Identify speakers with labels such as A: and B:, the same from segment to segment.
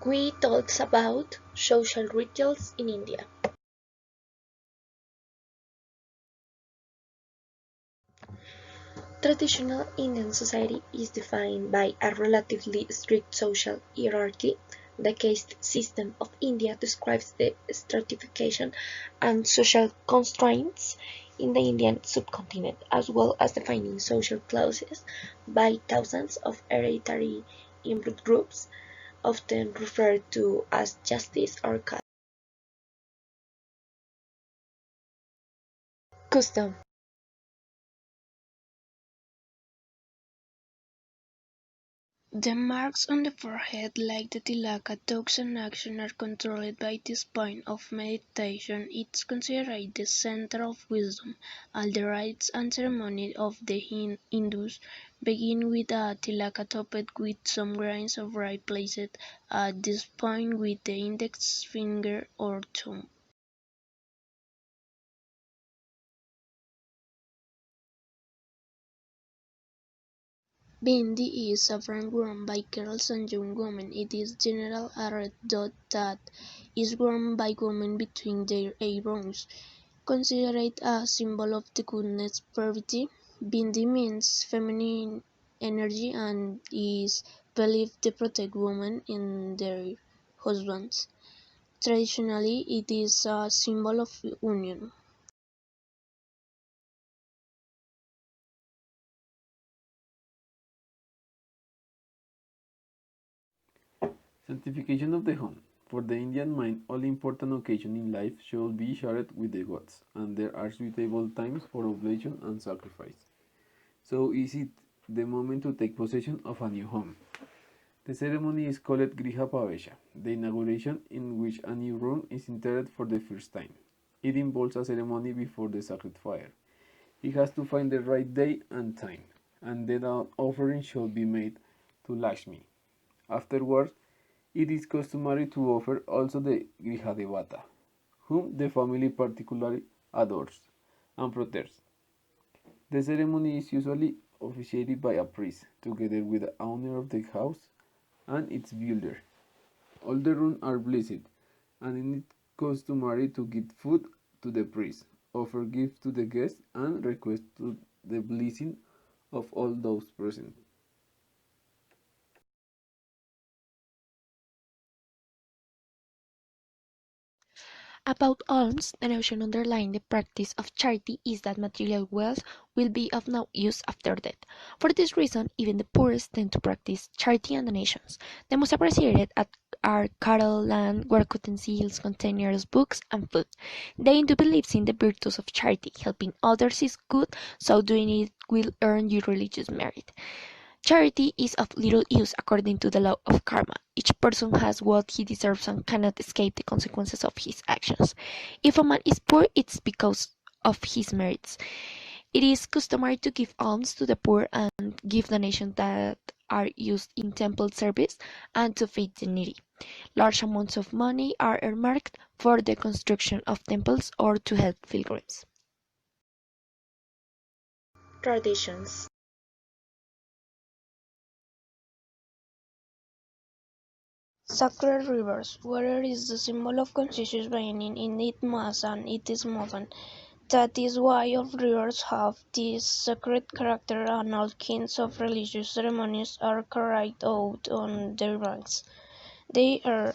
A: we talks about social rituals in India. Traditional Indian society is defined by a relatively strict social hierarchy. The caste system of India describes the stratification and social constraints in the Indian subcontinent, as well as defining social classes by thousands of hereditary inbred groups, often referred to as justice or caste. Custom.
B: The marks on the forehead, like the tilaka, talks and action are controlled by this point of meditation. It's considered the center of wisdom. All the rites and ceremonies of the Hindus begin with a tilaka topped with some grains of rice placed at this point with the index finger or thumb. Bindi is saffron worn by girls and young women. It is generally a red dot that is worn by women between their eyebrows. Considered a symbol of the goddess Parvati, Bindi means feminine energy and is believed to protect women and their husbands. Traditionally, it is a symbol of union.
C: Sanctification of the home. For the Indian mind, all important occasions in life should be shared with the gods, and there are suitable times for oblation and sacrifice. So is it the moment to take possession of a new home? The ceremony is called Griha Pavesha, the inauguration in which a new room is entered for the first time. It involves a ceremony before the sacred fire. He has to find the right day and time, and then an offering should be made to Lakshmi. Afterwards, it is customary to offer also the Grihadevata, whom the family particularly adores and protects. The ceremony is usually officiated by a priest, together with the owner of the house and its builder. All the rooms are blessed, and it is customary to give food to the priest, offer gifts to the guests, and request the blessing of all those present.
A: About alms, the notion underlying the practice of charity is that material wealth will be of no use after death. For this reason, even the poorest tend to practice charity and donations. The most appreciated are cattle, land, work utensils, containers, books, and food. The Hindu believes in the virtues of charity. Helping others is good, so doing it will earn you religious merit. Charity is of little use according to the law of karma. Each person has what he deserves and cannot escape the consequences of his actions. If a man is poor, it's because of his merits. It is customary to give alms to the poor and give donations that are used in temple service and to feed the needy. Large amounts of money are earmarked for the construction of temples or to help pilgrims. Traditions.
B: Sacred rivers. Water is the symbol of conscious being. In it mass and it is movement. That is why all rivers have this sacred character and all kinds of religious ceremonies are carried out on their banks. They are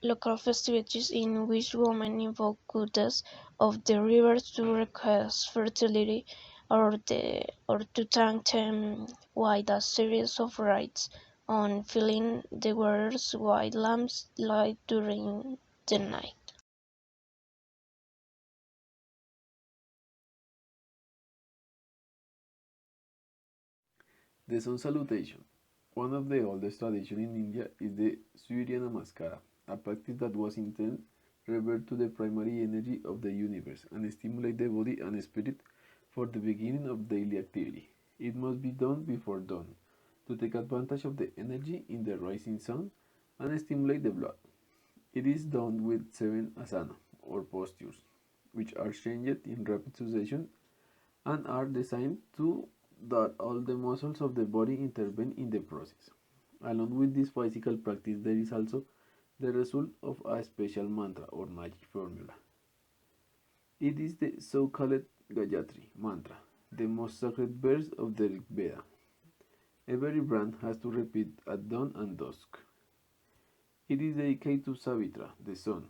B: local festivities in which women invoke goddess of the rivers to request fertility or to thank them with a series of rites on filling the waters with lamps light during the night.
C: The sun salutation. One of the oldest traditions in India is the Surya Namaskara, a practice that was intended to revert to the primary energy of the universe and stimulate the body and spirit for the beginning of daily activity. It must be done before dawn to take advantage of the energy in the rising sun and stimulate the blood. It is done with seven asana or postures, which are changed in rapid succession and are designed to that all the muscles of the body intervene in the process. Along with this physical practice, there is also the result of a special mantra or magic formula. It is the so-called Gayatri Mantra, the most sacred verse of the Rig Veda. Every brand has to repeat at dawn and dusk. It is dedicated to Savitra, the sun.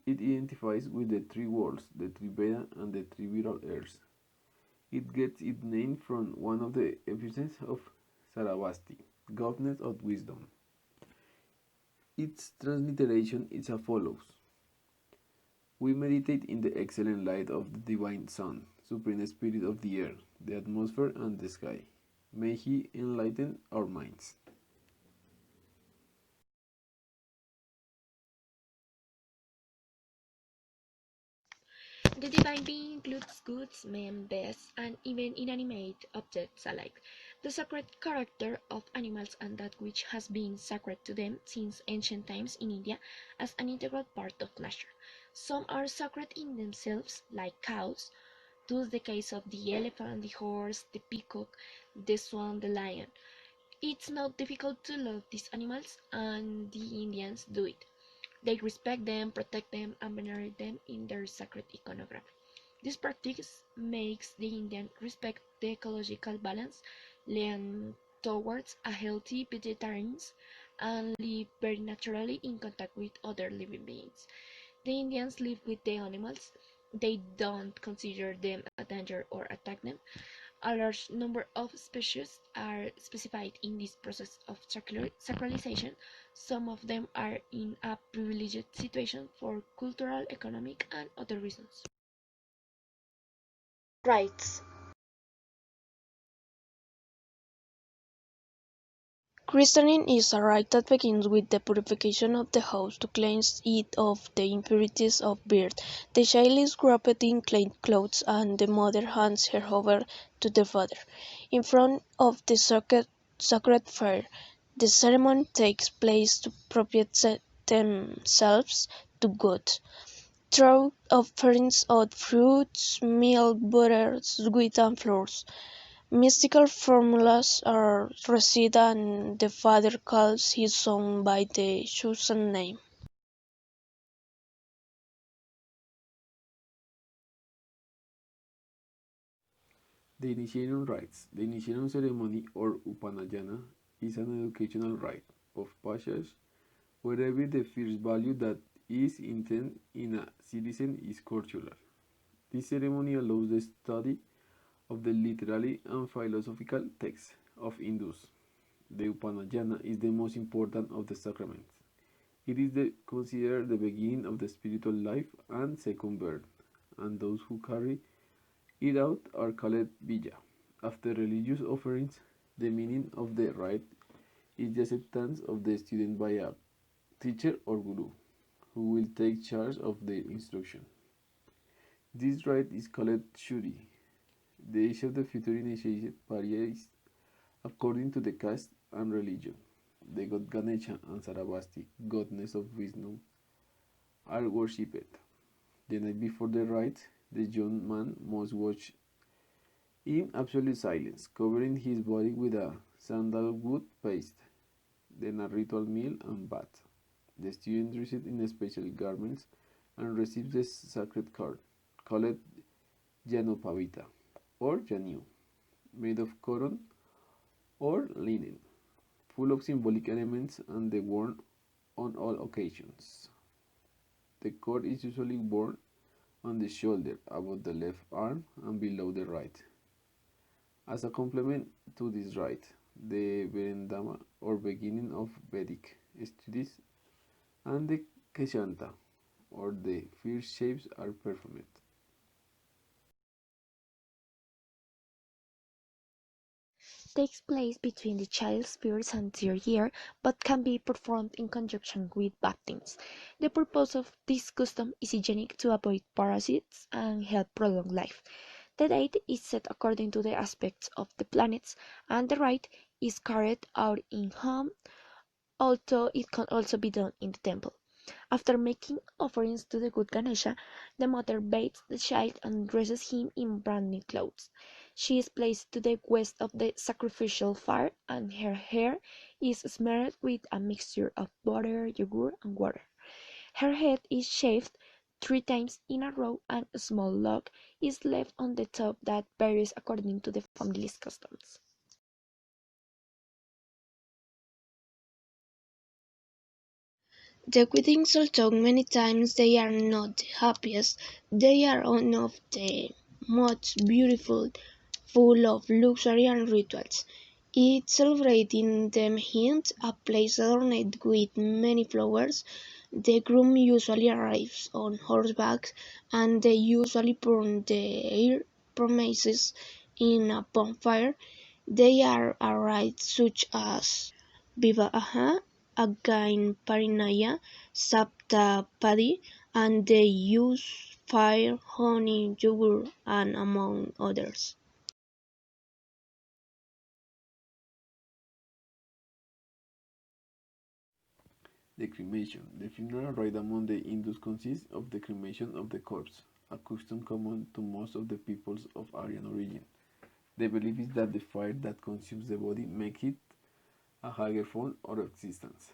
C: It identifies with the three worlds, the three Veda and the three vital earths. It gets its name from one of the epithets of Sarasvati, goddess of wisdom. Its transliteration is as follows. We meditate in the excellent light of the divine sun, supreme spirit of the air, the atmosphere and the sky. May he enlighten our minds.
A: The divine being includes goods, men, beasts, and even inanimate objects alike. The sacred character of animals and that which has been sacred to them since ancient times in India as an integral part of nature. Some are sacred in themselves, like cows, thus the case of the elephant, the horse, the peacock, the swan, the lion. It's not difficult to love these animals, and the Indians do it. They respect them, protect them, and venerate them in their sacred iconography. This practice makes the Indian respect the ecological balance, lean towards a healthy vegetarianism, and live very naturally in contact with other living beings. The Indians live with the animals. They don't consider them a danger or attack them. A large number of species are specified in this process of sacralization. Some of them are in a privileged situation for cultural, economic, and other reasons.
B: Rites. Christening is a rite that begins with the purification of the house to cleanse it of the impurities of birth. The child is wrapped in clean clothes and the mother hands her over to the father. In front of the sacred fire, the ceremony takes place to propitiate themselves to God. Through offerings of fruits, milk, butter, wheat and flowers. Mystical formulas are recited and the father calls his son by the chosen name.
C: The initiation rites. The initiation ceremony or Upanayana is an educational rite of passage wherever the first value that is intended in a citizen is cultural. This ceremony allows the study of the literary and philosophical texts of Hindus. The Upanayana is the most important of the sacraments. It is considered the beginning of the spiritual life and second birth, and those who carry it out are called Vijja. After religious offerings, the meaning of the rite is the acceptance of the student by a teacher or guru, who will take charge of their instruction. This rite is called Shuri. The age of the future initiated varies according to the caste and religion. The god Ganesha and Sarasvati, goddess of wisdom, are worshipped. The night before the rite, the young man must watch in absolute silence, covering his body with a sandalwood paste, then a ritual meal and bath. The student dresses in special garments and receives the sacred card, called Janopavita or Janu, made of cotton or linen, full of symbolic elements and worn on all occasions. The cord is usually worn on the shoulder, above the left arm, and below the right. As a complement to this rite, the Verendama or beginning of Vedic studies and the Keshanta or the first shapes are performed.
A: Takes place between the child's first and third year, but can be performed in conjunction with baptisms. The purpose of this custom is hygienic to avoid parasites and help prolong life. The date is set according to the aspects of the planets, and the rite is carried out in home, although it can also be done in the temple. After making offerings to the good Ganesha, the mother bathes the child and dresses him in brand new clothes. She is placed to the west of the sacrificial fire, and her hair is smeared with a mixture of butter, yogurt, and water. Her head is shaved 3 times in a row, and a small log is left on the top that varies according to the family's customs.
B: The weddings, although many times they are not the happiest, they are one of the most beautiful, full of luxury and rituals. It celebrates in the hint a place adorned with many flowers. The groom usually arrives on horseback, and they usually burn their promises in a bonfire. They are a rite such as Vivaha, Again Parinaya, Saptapadi, and they use fire, honey, yogurt, and among others.
C: The cremation. The funeral rite among the Hindus consists of the cremation of the corpse, a custom common to most of the peoples of Aryan origin. The belief is that the fire that consumes the body makes it a higher form of existence.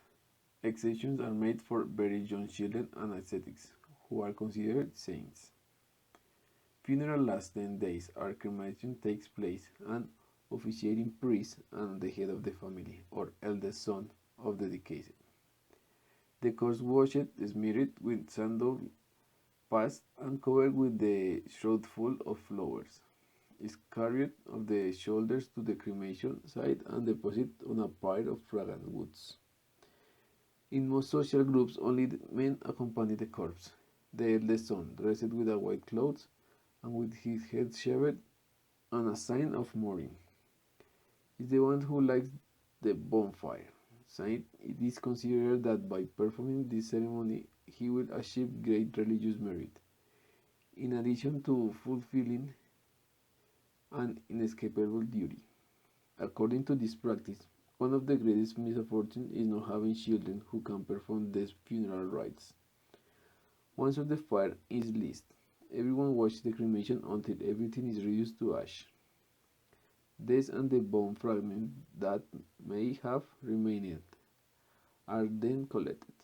C: Exceptions are made for very young children and ascetics, who are considered saints. Funeral lasts 10 days. Our cremation takes place, and officiating priest and the head of the family, or eldest son of the deceased. The corpse washed, smeared with sandal paste, and covered with the shroud full of flowers, is carried off the shoulders to the cremation site and deposited on a pile of fragrant woods. In most social groups, only the men accompany the corpse. The eldest son, dressed with a white clothes and with his head shaved and a sign of mourning, is the one who lights the bonfire. Saint, it is considered that by performing this ceremony he will achieve great religious merit, in addition to fulfilling an inescapable duty. According to this practice, one of the greatest misfortunes is not having children who can perform these funeral rites. Once the fire is lit, everyone watches the cremation until everything is reduced to ash. This and the bone fragments that may have remained are then collected.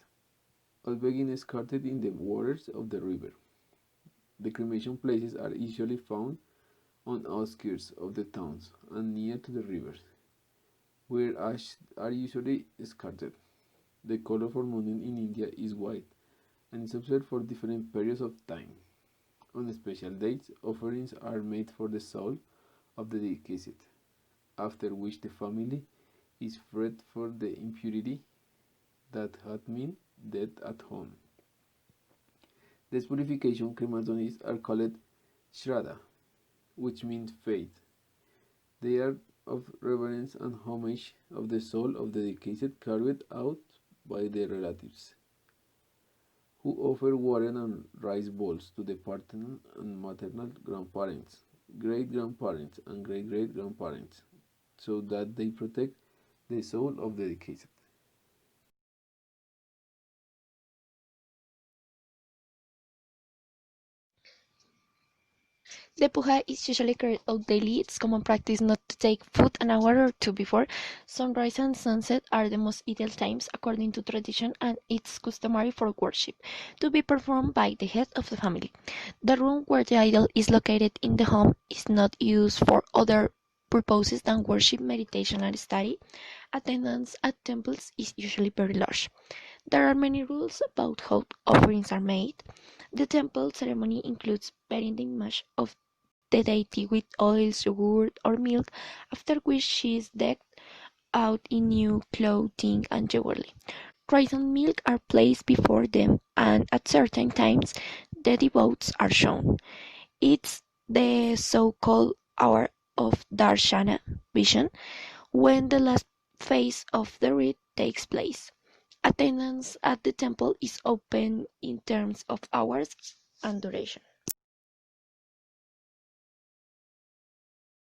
C: All being discarded in the waters of the river. The cremation places are usually found on outskirts of the towns and near to the rivers, where ash are usually discarded. The color for mourning in India is white and is observed for different periods of time. On special dates, offerings are made for the soul of the deceased, after which the family is freed for the impurity that had been dead at home. These purification crematoriums are called Shraddha, which means faith. They are of reverence and homage of the soul of the deceased carried out by their relatives, who offer water and rice bowls to the paternal and maternal grandparents, great grandparents, and great great grandparents, so that they protect the soul of the deceased.
A: The puja is usually carried out daily. It's common practice not to take food an hour or two before. Sunrise and sunset are the most ideal times according to tradition, and it's customary for worship to be performed by the head of the family. The room where the idol is located in the home is not used for other purposes than worship, meditation, and study. Attendance at temples is usually very large. There are many rules about how offerings are made. The temple ceremony includes bearing the image of the deity with oils, yogurt, or milk, after which she is decked out in new clothing and jewelry. Rice and milk are placed before them, and at certain times the devotees are shown. It's the so-called hour of darshana vision, when the last phase of the rite takes place. Attendance at the temple is open in terms of hours and duration.